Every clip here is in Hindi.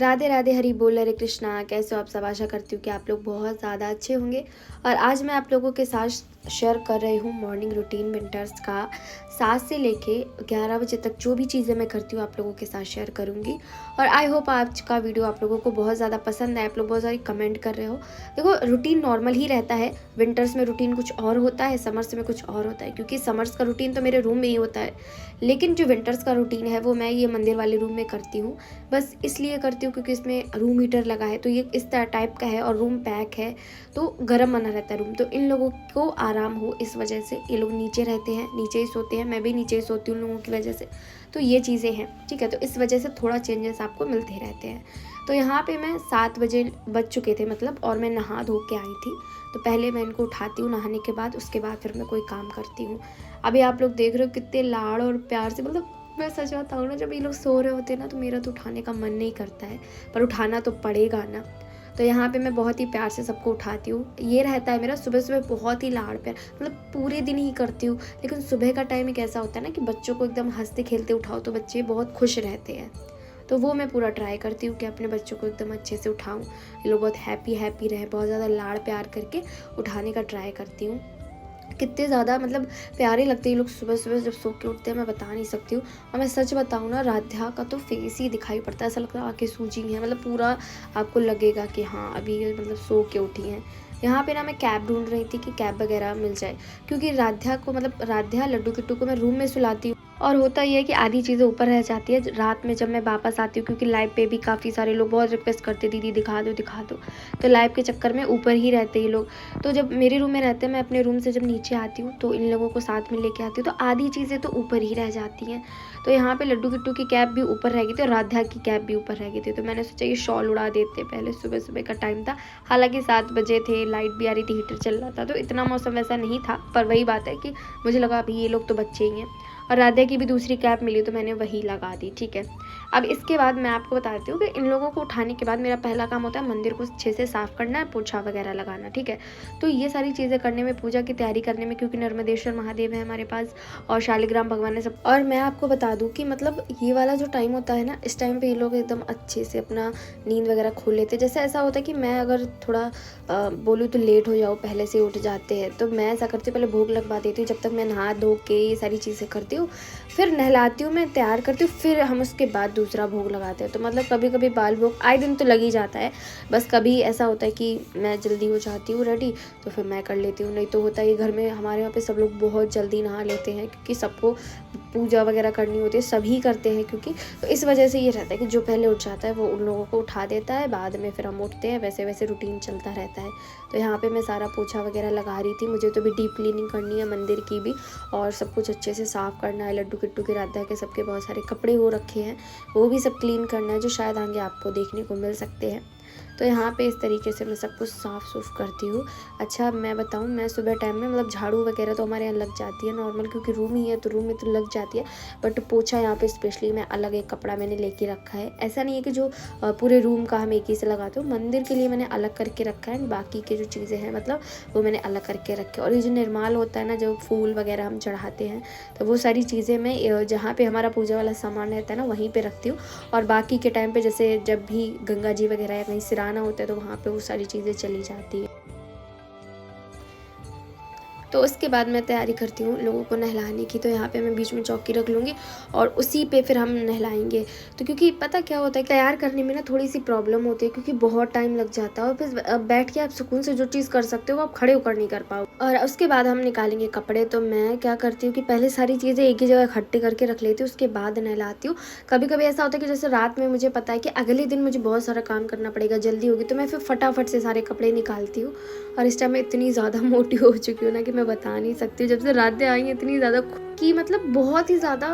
राधे राधे, हरि बोल, हरे कृष्णा। कैसे हो आप सब? आशा करती हूँ कि आप लोग बहुत ज़्यादा अच्छे होंगे। और आज मैं आप लोगों के साथ शेयर कर रही हूँ मॉर्निंग रूटीन विंटर्स का। 7 से लेके 11 बजे तक जो भी चीज़ें मैं करती हूँ आप लोगों के साथ शेयर करूँगी। और आई होप आज का वीडियो आप लोगों को बहुत ज़्यादा पसंद आए। आप लोग बहुत सारी कमेंट कर रहे हो। देखो, रूटीन नॉर्मल ही रहता है। विंटर्स में रूटीन कुछ और होता है, समर्स में कुछ और होता है। क्योंकि समर्स का रूटीन तो मेरे रूम में ही होता है, लेकिन जो विंटर्स का रूटीन है वो मैं ये मंदिर वाले रूम में करती हूँ। बस इसलिए करती हूँ क्योंकि इसमें रूम हीटर लगा है, तो ये इस टाइप का है और रूम पैक है, तो गर्म बना रहता है रूम। तो इन लोगों को आराम हो, इस वजह से ये लोग नीचे रहते हैं, नीचे ही सोते हैं। मैं भी नीचे ही सोती हूँ उन लोगों की वजह से। तो ये चीज़ें हैं, ठीक है। तो इस वजह से थोड़ा चेंजेस आपको मिलते रहते हैं। तो यहाँ पे मैं 7 बजे बज चुके थे मतलब, और मैं नहा धो के आई थी। तो पहले मैं इनको उठाती हूँ नहाने के बाद, उसके बाद फिर मैं कोई काम करती हूँ। अभी आप लोग देख रहे हो कितने लाड़ और प्यार से, मतलब मैं सच बताऊँ ना, जब ये लोग सो रहे होते हैं ना तो मेरा तो उठाने का मन नहीं करता है, पर उठाना तो पड़ेगा ना। तो यहाँ पे मैं बहुत ही प्यार से सबको उठाती हूँ। ये रहता है मेरा सुबह सुबह बहुत ही लाड़ प्यार, मतलब पूरे दिन ही करती हूँ। लेकिन सुबह का टाइम एक ऐसा होता है ना कि बच्चों को एकदम हंसते खेलते उठाओ तो बच्चे बहुत खुश रहते हैं। तो वो मैं पूरा ट्राई करती हूँ कि अपने बच्चों को एकदम अच्छे से उठाऊँ, ये लोग बहुत हैप्पी रहे, बहुत ज़्यादा लाड़ प्यार करके उठाने का ट्राई करती हूँ। कितने ज़्यादा मतलब प्यारे लगते हैं ये लोग सुबह सुबह जब सो के उठते हैं, मैं बता नहीं सकती हूँ। और मैं सच बताऊँ ना, राध्या का तो फेस ही दिखाई पड़ता है, ऐसा लगता है आंखें सूजी हैं, मतलब पूरा आपको लगेगा कि हाँ अभी ये मतलब सो के उठी हैं। यहाँ पे ना मैं कैब ढूंढ रही थी कि कैब वगैरह मिल जाए, क्योंकि राध्या को मतलब राध्या लड्डू किट्टू को मैं रूम में सुलाती हूँ। और होता ये है कि आधी चीज़ें ऊपर रह जाती है रात में जब मैं वापस आती हूँ, क्योंकि लाइव पे भी काफ़ी सारे लोग बहुत रिक्वेस्ट करते दीदी दिखा दो दिखा दो। तो लाइव के चक्कर में ऊपर ही रहते ये लोग। तो जब मेरे रूम में रहते हैं, मैं अपने रूम से जब नीचे आती हूँ तो इन लोगों को साथ में लेके आती हूँ, तो आधी चीज़ें तो ऊपर ही रह जाती हैं। तो यहाँ पे लड्डू किट्टू की कैब भी ऊपर रह गई थी और राधा की कैब भी ऊपर रह गई थी। तो मैंने सोचा ये शॉल उड़ा देते, पहले सुबह सुबह का टाइम था, हालांकि 7 बजे थे, लाइट भी आ रही थी, हीटर चल रहा था, तो इतना मौसम वैसा नहीं था। पर वही बात है कि मुझे लगा अभी ये लोग तो बच्चे ही हैं। और राधा की भी दूसरी कैप मिली तो मैंने वही लगा दी, ठीक है। अब इसके बाद मैं आपको बताती हूँ कि इन लोगों को उठाने के बाद मेरा पहला काम होता है मंदिर को अच्छे से साफ़ करना है, पोछा वगैरह लगाना, ठीक है। तो ये सारी चीज़ें करने में, पूजा की तैयारी करने में, क्योंकि नर्मदेश्वर महादेव है हमारे पास और शालिग्राम भगवान है सब। और मैं आपको बता दूँ कि मतलब ये वाला जो टाइम होता है ना, इस टाइम पर ये लोग एकदम अच्छे से अपना नींद वगैरह खोल लेते हैं। जैसे ऐसा होता है कि मैं अगर थोड़ा बोलूँ तो लेट हो जाओ, पहले से उठ जाते हैं, तो मैं ऐसा करती हूँ पहले भोग लगवा देती हूँ, जब तक मैं नहा धो के ये सारी चीज़ें करती हूँ, फिर नहलाती हूँ, मैं तैयार करती हूँ, फिर हम उसके बाद दूसरा भोग लगाते हैं। तो मतलब कभी कभी बाल भोग आए दिन तो लग ही जाता है। बस कभी ऐसा होता है कि मैं जल्दी हो जाती हूँ रेडी, तो फिर मैं कर लेती हूँ। नहीं तो होता है घर में, हमारे यहाँ पे सब लोग बहुत जल्दी नहा लेते हैं, क्योंकि सबको पूजा वगैरह करनी होती है, सभी करते हैं क्योंकि। तो इस वजह से ये रहता है कि जो पहले उठ जाता है वो उन लोगों को उठा देता है, बाद में फिर हम उठते हैं, वैसे वैसे रूटीन चलता रहता है। तो यहाँ पे मैं सारा पोछा वगैरह लगा रही थी। मुझे तो भी डीप क्लीनिंग करनी है मंदिर की भी, और सब कुछ अच्छे से साफ़ करना है। लड्डू किट्टू के, राधा के, सबके बहुत सारे कपड़े हो रखे हैं, वो भी सब क्लीन करना है, जो शायद आगे आपको देखने को मिल सकते हैं। तो यहाँ पे इस तरीके से मैं सब कुछ साफ़ सूफ करती हूँ। अच्छा मैं बताऊँ, मैं सुबह टाइम में मतलब झाड़ू वगैरह तो हमारे यहाँ लग जाती है नॉर्मल, क्योंकि रूम ही है तो रूम में तो लग जाती है। बट पोछा यहाँ पे स्पेशली मैं अलग एक कपड़ा मैंने लेके रखा है। ऐसा नहीं है कि जो पूरे रूम का हम एक ही से लगाते हो, मंदिर के लिए मैंने अलग करके रखा है, बाकी के जो चीज़ें हैं मतलब वो मैंने अलग करके रखे। और ये जो निर्माल होता है ना, जो फूल वगैरह हम चढ़ाते हैं, तो वो सारी चीज़ें मैं जहाँ पे हमारा पूजा वाला सामान रहता है ना वहीं पे रखती हूँ। और बाकी के टाइम पे जैसे जब भी गंगा जी वगैरह या कहीं सिराना होता है तो वहाँ पे वो सारी चीज़ें चली जाती है। तो उसके बाद मैं तैयारी करती हूँ लोगों को नहलाने की। तो यहाँ पे मैं बीच में चौकी रख लूँगी और उसी पे फिर हम नहलाएंगे। तो क्योंकि पता क्या होता है, तैयार करने में ना थोड़ी सी प्रॉब्लम होती है, क्योंकि बहुत टाइम लग जाता है, और फिर बैठ के आप सुकून से जो चीज़ कर सकते हो वो आप खड़े होकर नहीं कर पाओ। और उसके बाद हम निकालेंगे कपड़े। तो मैं क्या करती हूँ कि पहले सारी चीज़ें एक ही जगह इकट्ठी करके रख लेती हूँ, उसके बाद नहलाती हूँ। कभी कभी ऐसा होता है कि जैसे रात में मुझे पता है कि अगले दिन मुझे बहुत सारा काम करना पड़ेगा, जल्दी होगी, तो मैं फिर फटाफट से सारे कपड़े निकालती हूँ। और इस टाइम मैं इतनी ज़्यादा मोटी हो चुकी हूँ ना कि मैं बता नहीं सकती। जब से रातें आई हैं इतनी ज़्यादा कि मतलब बहुत ही ज़्यादा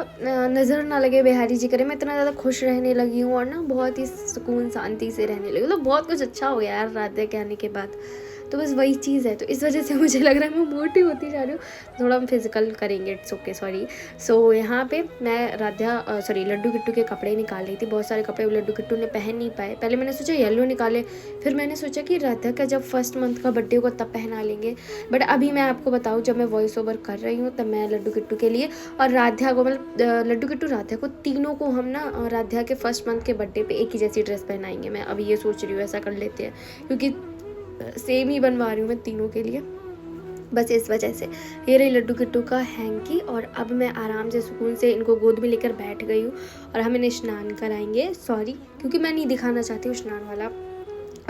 नज़र ना लगे बिहारी जी करे, मैं इतना ज़्यादा खुश रहने लगी हूँ और ना बहुत ही सुकून शांति से रहने लगी। मतलब बहुत कुछ अच्छा हो गया यार रातें के आने के बाद। तो बस वही चीज़ है। तो इस वजह से मुझे लग रहा है मैं मोटी होती जा रही हूँ, थोड़ा हम फिजिकल करेंगे, इट्स ओके, सॉरी। सो यहाँ पे मैं लड्डू किट्टू के कपड़े निकाल रही थी। बहुत सारे कपड़े लड्डू किट्टू ने पहन नहीं पाए। पहले मैंने सोचा येलो निकाले, फिर मैंने सोचा कि राधा का जब फर्स्ट मंथ का बर्थडे होगा तब पहना लेंगे। बट अभी मैं आपको बताऊँ, जब मैं वॉइस ओवर कर रही हूँ तब मैं लड्डू किट्टू के लिए और राधा को, मतलब लड्डू किट्टू राधा को, तीनों को हम ना राधा के फर्स्ट मंथ के बर्थडे पे एक ही जैसी ड्रेस पहनाएंगे। मैं अभी ये सोच रही हूँ ऐसा कर लेते हैं, क्योंकि सेम ही बनवा रही हूँ मैं तीनों के लिए, बस इस वजह से। ये रही लड्डू किट्टू का हैंकी। और अब मैं आराम से सुकून से इनको गोद में लेकर बैठ गई हूँ और हम इन्हें स्नान कराएंगे। सॉरी, क्योंकि मैं नहीं दिखाना चाहती हूँ स्नान वाला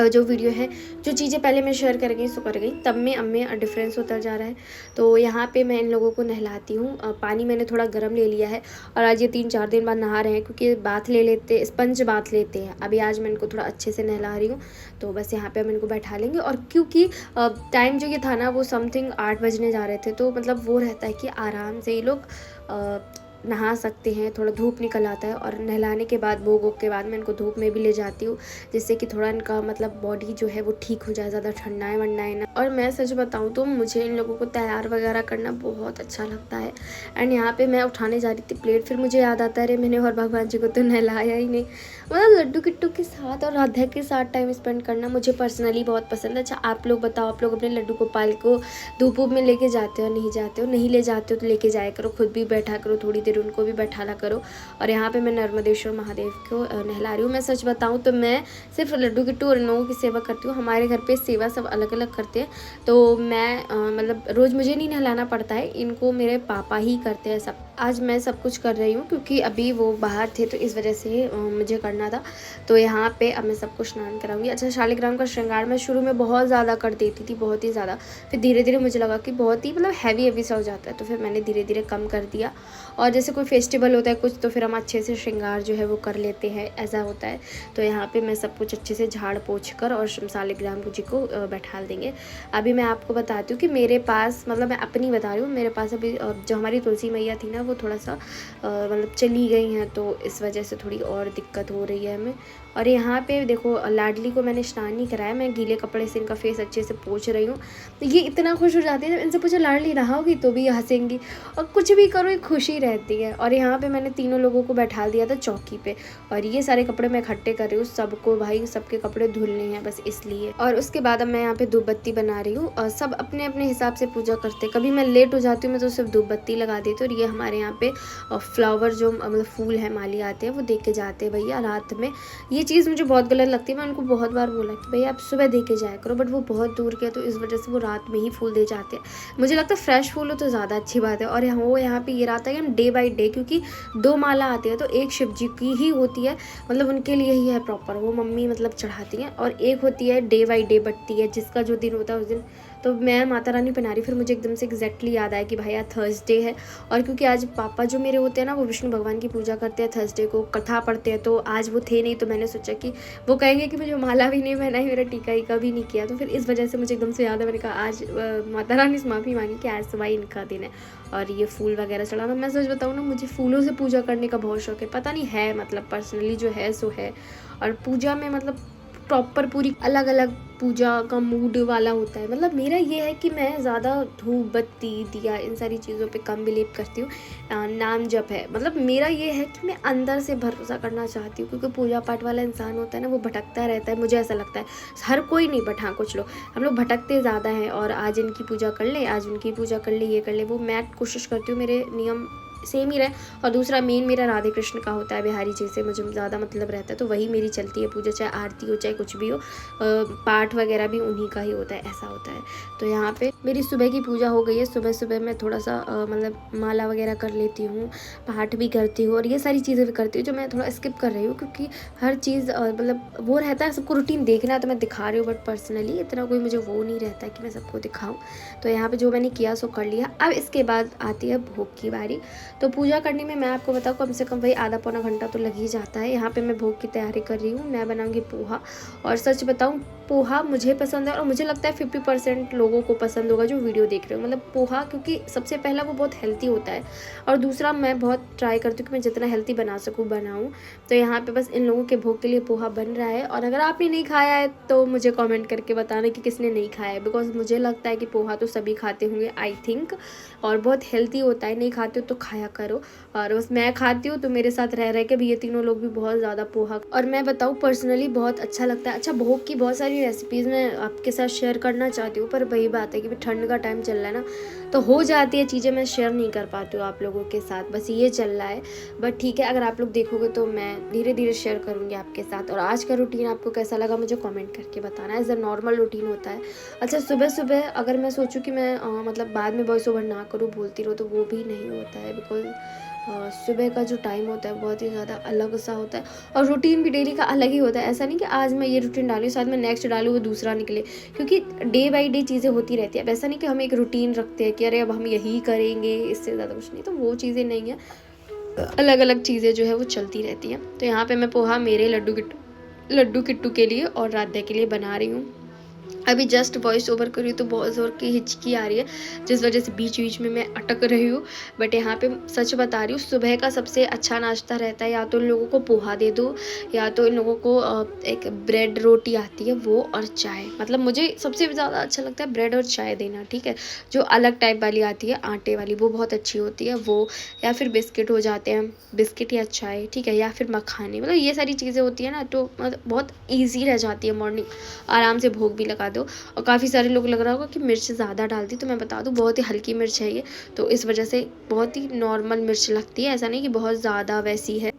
जो वीडियो है। जो चीज़ें पहले मैं शेयर कर गई सो कर गई, तब में डिफरेंस होता जा रहा है। तो यहाँ पे मैं इन लोगों को नहलाती हूँ। पानी मैंने थोड़ा गर्म ले लिया है और आज ये 3-4 दिन बाद नहा रहे हैं, क्योंकि बाथ ले लेते, स्पंज बाथ लेते हैं। अभी आज मैं इनको थोड़ा अच्छे से नहला रही हूँ। तो बस यहाँ पे हम इनको बैठा लेंगे। और क्योंकि टाइम जो ये था ना, वो समथिंग 8 बजने जा रहे थे, तो मतलब वो रहता है कि आराम से ये लोग नहा सकते हैं। थोड़ा धूप निकल आता है और नहलाने के बाद, भोग वोग के बाद मैं इनको धूप में भी ले जाती हूँ, जिससे कि थोड़ा इनका मतलब बॉडी जो है वो ठीक हो जाए, ज़्यादा ठंडा है वंडा है ना। और मैं सच बताऊँ तो मुझे इन लोगों को तैयार वगैरह करना बहुत अच्छा लगता है। एंड यहाँ पे मैं उठाने जा रही थी प्लेट, फिर मुझे याद आता है अरे मैंने और भगवान जी को तो नहलाया ही नहीं। मतलब लड्डू किट्टू के साथ और राधा के साथ टाइम स्पेंड करना मुझे पर्सनली बहुत पसंद है। अच्छा आप लोग बताओ, आप लोग अपने लड्डू गोपाल को धूप वूप में लेके जाते हो, नहीं जाते हो? नहीं ले जाते हो तो लेके जाया करो, खुद भी बैठा करो, थोड़ी देर उनको भी बैठाला करो। और यहाँ पे मैं नर्मदेश्वर महादेव को नहला रही हूँ। मैं सच बताऊँ तो मैं सिर्फ लड्डू किट्टू और इन लोगों की सेवा करती हूँ। हमारे घर पे सेवा सब अलग अलग करते हैं, तो मैं मतलब रोज़ मुझे नहीं नहलाना पड़ता है, इनको मेरे पापा ही करते हैं सब। आज मैं सब कुछ कर रही हूँ क्योंकि अभी वो बाहर थे, तो इस वजह से मुझे करना था। तो यहाँ पे अब मैं सबको स्नान कराऊंगी। अच्छा, शालिग्राम का श्रृंगार मैं शुरू में बहुत ज़्यादा कर देती थी, बहुत ही ज़्यादा। फिर धीरे धीरे मुझे लगा कि बहुत ही मतलब हैवी सा हो जाता है, तो फिर मैंने धीरे धीरे कम कर दिया। और जैसे कोई फेस्टिवल होता है कुछ, तो फिर हम अच्छे से श्रृंगार जो है वो कर लेते हैं, ऐसा होता है। तो यहाँ पे मैं सब कुछ अच्छे से झाड़ पोंछ कर और शालिग्राम जी को बैठा देंगे। अभी मैं आपको बताती हूँ कि मेरे पास, मतलब मैं अपनी बता रही हूँ, मेरे पास अभी जो हमारी तुलसी मैया थी ना, वो थोड़ा सा मतलब चली गई हैं, तो इस वजह से थोड़ी और दिक्कत हो रही है हमें। और यहाँ पे देखो, लाडली को मैंने स्नान नहीं कराया, मैं गीले कपड़े से इनका फेस अच्छे से पोंछ रही हूँ। तो ये इतना खुश हो जाती है जब इनसे पूछो लाडली नहाओगी, तो भी हंसेंगी, और कुछ भी करो एक खुशी रहती है। और यहाँ पे मैंने तीनों लोगों को बैठा दिया था चौकी पे, और ये सारे कपड़े मैं इकट्ठे कर रही हूँ। सबको भाई सबके कपड़े धुलने हैं बस इसलिए। और उसके बाद अब मैं यहाँ पे धूप बत्ती बना रही हूँ, और सब अपने अपने हिसाब से पूजा करते। कभी मैं लेट हो जाती हूँ, मैं तो सिर्फ धूप बत्ती लगा देती हूँ। और ये हमारे यहाँ पे फ्लावर जो मतलब फूल है, माली आते हैं, वो दे के जाते हैं भैया रात में। ये चीज़ मुझे बहुत गलत लगती है। मैं उनको बहुत बार बोला कि भैया आप सुबह दे के जाया करो, बट वो बहुत दूर के, तो इस वजह से वो रात में ही फूल दे जाते हैं। मुझे लगता है फ्रेश फूल हो तो ज़्यादा अच्छी बात है। और यहाँ पे ये रहता है कि हम डे बाई डे, क्योंकि 2 माला आती है, तो एक शिव जी की ही होती है, मतलब उनके लिए ही है प्रॉपर, वो मम्मी मतलब चढ़ाती हैं। और एक होती है डे बाई डे बटती है, जिसका जो दिन होता है उस दिन तो मैं माता रानी पहना रही। फिर मुझे एकदम से एग्जैक्टली याद आया कि भाई आज थर्सडे है, और क्योंकि आज पापा जो मेरे होते हैं ना, वो विष्णु भगवान की पूजा करते हैं, थर्सडे को कथा पढ़ते हैं, तो आज वो थे नहीं। तो मैंने सोचा कि वो कहेंगे कि मुझे माला भी नहीं पहनाई, मेरा टीका ही भी नहीं किया, तो फिर इस वजह से मुझे एकदम से याद है। मैंने कहा आज माता रानी से माफ़ी मांगी कि आज सुबह इनका दिन है। और ये फूल वगैरह चढ़ाना, मैं सच बताऊँ ना, मुझे फूलों से पूजा करने का बहुत शौक है, पता नहीं है, मतलब पर्सनली जो है सो है। और पूजा में मतलब प्रॉपर पूरी अलग अलग पूजा का मूड वाला होता है। मतलब मेरा ये है कि मैं ज़्यादा धूप बत्ती दिया इन सारी चीज़ों पे कम बिलीव करती हूँ। नाम जप है, मतलब मेरा ये है कि मैं अंदर से भरोसा करना चाहती हूँ, क्योंकि पूजा पाठ वाला इंसान होता है ना, वो भटकता रहता है, मुझे ऐसा लगता है। हर कोई नहीं, बट हाँ कुछ लोग, हम लोग भटकते ज़्यादा हैं। और आज इनकी पूजा कर ले, आज उनकी पूजा कर ले, ये कर ले वो, मैं कोशिश करती हूँ मेरे नियम सेम ही रहे। और दूसरा मेन मेरा राधे कृष्ण का होता है, बिहारी जी से मुझे ज़्यादा मतलब रहता है, तो वही मेरी चलती है पूजा, चाहे आरती हो चाहे कुछ भी हो, पाठ वगैरह भी उन्हीं का ही होता है, ऐसा होता है। तो यहाँ पे मेरी सुबह की पूजा हो गई है। सुबह सुबह मैं थोड़ा सा मतलब माला वगैरह कर लेती हूँ, पाठ भी करती हूँ, और ये सारी चीज़ें भी करती हूँ जो मैं थोड़ा स्किप कर रही हूँ, क्योंकि हर चीज़ मतलब वो रहता है, सबको रूटीन देखना है तो मैं दिखा रही हूँ, बट पर्सनली इतना कोई मुझे वो नहीं रहता है कि मैं सबको दिखाऊँ। तो यहाँ पर जो मैंने किया सो कर लिया। अब इसके बाद आती है भोग की बारी। तो पूजा करने में मैं आपको बताऊँ कम से कम वही आधा पौना घंटा तो लग ही जाता है। यहाँ पे मैं भोग की तैयारी कर रही हूँ। मैं बनाऊँगी पोहा, और सच बताऊँ पोहा मुझे पसंद है और मुझे लगता है 50% लोगों को पसंद होगा जो वीडियो देख रहे हो। मतलब पोहा, क्योंकि सबसे पहला वो बहुत हेल्दी होता है और दूसरा मैं बहुत ट्राई करती हूँ कि मैं जितना हेल्दी बना सकूँ बनाऊँ। तो यहाँ पे बस इन लोगों के भोग के लिए पोहा बन रहा है। और अगर आपने नहीं खाया है तो मुझे कमेंट करके बताना कि किसने नहीं खाया है, बिकॉज मुझे लगता है कि पोहा तो सभी खाते होंगे आई थिंक, और बहुत हेल्दी होता है। नहीं खाते हो तो खाया करो। और बस मैं खाती हूँ तो मेरे साथ रह रह के भी ये तीनों लोग भी बहुत ज़्यादा पोहा, और मैं बताऊँ पर्सनली बहुत अच्छा लगता है। अच्छा, भोग की बहुत सारी रेसिपीज़ मैं आपके साथ शेयर करना चाहती हूँ, पर वही बात है कि ठंड का टाइम चल रहा है ना, तो हो जाती है चीज़ें मैं शेयर नहीं कर पाती हूँ आप लोगों के साथ, बस ये चल रहा है। बट ठीक है, अगर आप लोग देखोगे तो मैं धीरे धीरे शेयर करूँगी आपके साथ। और आज का रूटीन आपको कैसा लगा मुझे कमेंट करके बताना। एज अ नॉर्मल रूटीन होता है। अच्छा, सुबह सुबह अगर मैं सोचूं कि मैं मतलब बाद में वॉइस ओवर ना करूँ, बोलती रहूँ, तो वो भी नहीं होता है, बिकॉज सुबह का जो टाइम होता है बहुत ही ज़्यादा अलग सा होता है। और रूटीन भी डेली का अलग ही होता है। ऐसा नहीं कि आज मैं ये रूटीन डालूँ शायद मैं नेक्स्ट डालूँ वो दूसरा निकले, क्योंकि डे बाई डे चीज़ें होती रहती है। अब ऐसा नहीं कि हम एक रूटीन रखते हैं कि अरे अब हम यही करेंगे, इससे ज़्यादा कुछ नहीं, तो वो चीज़ें नहीं है। अलग अलग चीज़ें जो है वो चलती रहती हैं। तो यहाँ पे मैं पोहा मेरे लड्डू किट्टू के लिए और राधे के लिए बना रही हूँ। अभी जस्ट वॉइस ओवर कर रही हूँ तो बहुत ज़ोर की हिचकी आ रही है, जिस वजह से बीच बीच में मैं अटक रही हूँ। बट यहाँ पे सच बता रही हूँ, सुबह का सबसे अच्छा नाश्ता रहता है या तो इन लोगों को पोहा दे दो, या तो इन लोगों को एक ब्रेड रोटी आती है वो, और चाय। मतलब मुझे सबसे ज़्यादा अच्छा लगता है ब्रेड और चाय देना, ठीक है। जो अलग टाइप वाली आती है आटे वाली, वो बहुत अच्छी होती है वो, या फिर बिस्किट हो जाते हैं, बिस्किट या चाय, ठीक है, या फिर मखाने। मतलब ये सारी चीज़ें होती है ना, तो मतलब बहुत ईजी रह जाती है मॉर्निंग, आराम से भोग भी लगा दो। और काफ़ी सारे लोग लग रहा होगा कि मिर्च ज़्यादा डालती, तो मैं बता दूं बहुत ही हल्की मिर्च है ये, तो इस वजह से बहुत ही नॉर्मल मिर्च लगती है, ऐसा नहीं कि बहुत ज़्यादा वैसी है।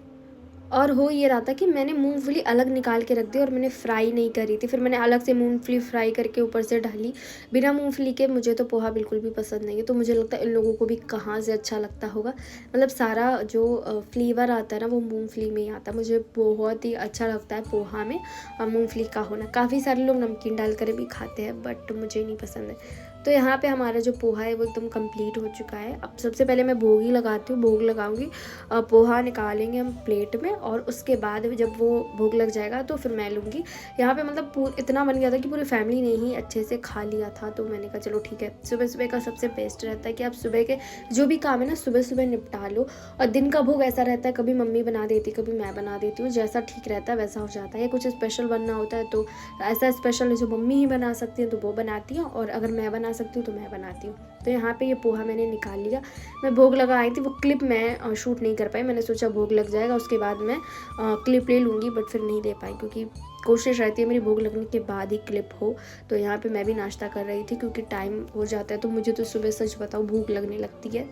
और हो ये रहा था कि मैंने मूंगफली अलग निकाल के रख दी और मैंने फ्राई नहीं करी थी, फिर मैंने अलग से मूंगफली फ्राई करके ऊपर से डाली। बिना मूंगफली के मुझे तो पोहा बिल्कुल भी पसंद नहीं है, तो मुझे लगता है इन लोगों को भी कहाँ से अच्छा लगता होगा। मतलब सारा जो फ्लेवर आता है ना वो मूंगफली में ही आता है। मुझे बहुत ही अच्छा लगता है पोहा में मूंगफली का होना। काफ़ी सारे लोग नमकीन डाल कर भी खाते हैं, बट मुझे नहीं पसंद है। तो यहाँ पे हमारा जो पोहा है वो एकदम कंप्लीट हो चुका है। अब सबसे पहले मैं भोग ही लगाती हूँ, भोग लगाऊंगी, पोहा निकालेंगे हम प्लेट में, और उसके बाद जब वो भोग लग जाएगा तो फिर मैं लूँगी। यहाँ पे मतलब इतना बन गया था कि पूरी फैमिली ने ही अच्छे से खा लिया था, तो मैंने कहा चलो ठीक है। सुबह सुबह का सबसे बेस्ट रहता है कि आप सुबह के जो भी काम है ना सुबह सुबह निपटा लो। और दिन का भोग ऐसा रहता है, कभी मम्मी बना देती, कभी मैं बना देती हूँ, जैसा ठीक रहता है वैसा हो जाता है। या कुछ स्पेशल बनना होता है तो ऐसा स्पेशल है जो मम्मी ही बना सकती हैं तो वो बनाती हैं, और अगर मैं बना सकती हूँ तो मैं बनाती हूँ। तो यहाँ पे ये पोहा मैंने निकाल लिया। मैं भोग लगा आई थी, वो क्लिप मैं शूट नहीं कर पाई, मैंने सोचा भोग लग जाएगा उसके बाद मैं क्लिप ले लूँगी, बट फिर नहीं ले पाई, क्योंकि कोशिश रहती है मेरी भोग लगने के बाद ही क्लिप हो। तो यहाँ पे मैं भी नाश्ता कर रही थी, क्योंकि टाइम हो जाता है, तो मुझे तो सुबह सच बताऊँ भूख लगने लगती है।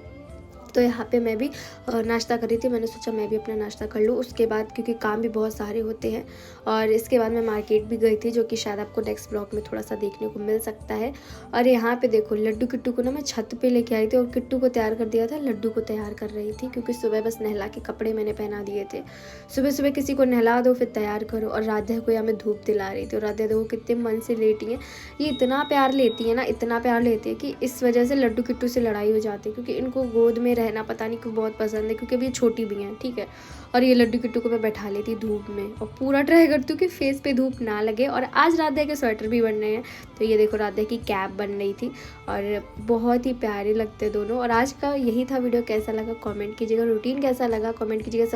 तो यहाँ पे मैं भी नाश्ता कर रही थी, मैंने सोचा मैं भी अपना नाश्ता कर लूँ। उसके बाद क्योंकि काम भी बहुत सारे होते हैं, और इसके बाद मैं मार्केट भी गई थी, जो कि शायद आपको नेक्स्ट ब्लॉग में थोड़ा सा देखने को मिल सकता है। और यहाँ पे देखो लड्डू किट्टू को ना मैं छत पे लेके आई थी, और किट्टू को तैयार कर दिया था, लड्डू को तैयार कर रही थी, क्योंकि सुबह बस नहला के कपड़े मैंने पहना दिए थे। सुबह सुबह किसी को नहला दो फिर तैयार करो। और राधा को यहाँ मैं धूप दिला रही थी, और राधा देखो कितने मन से लेटी है। ये इतना प्यार लेती है ना, इतना प्यार लेती है कि इस वजह से लड्डू किट्टू से लड़ाई हो जाती है, क्योंकि इनको गोद में रहना पता नहीं क्यों बहुत पसंद है, क्योंकि अभी ये छोटी भी हैं, ठीक है। और ये लड्डू किट्टू को मैं बैठा लेती धूप में, और पूरा ट्राई करती हूँ कि फेस पे धूप ना लगे। और आज राधा के स्वेटर भी बन रहे हैं, तो ये देखो राधा की कैप बन रही थी, और बहुत ही प्यारे लगते दोनों। और आज का यही था वीडियो, कैसा लगा कमेंट कीजिएगा, रूटीन कैसा लगा कमेंट कीजिएगा।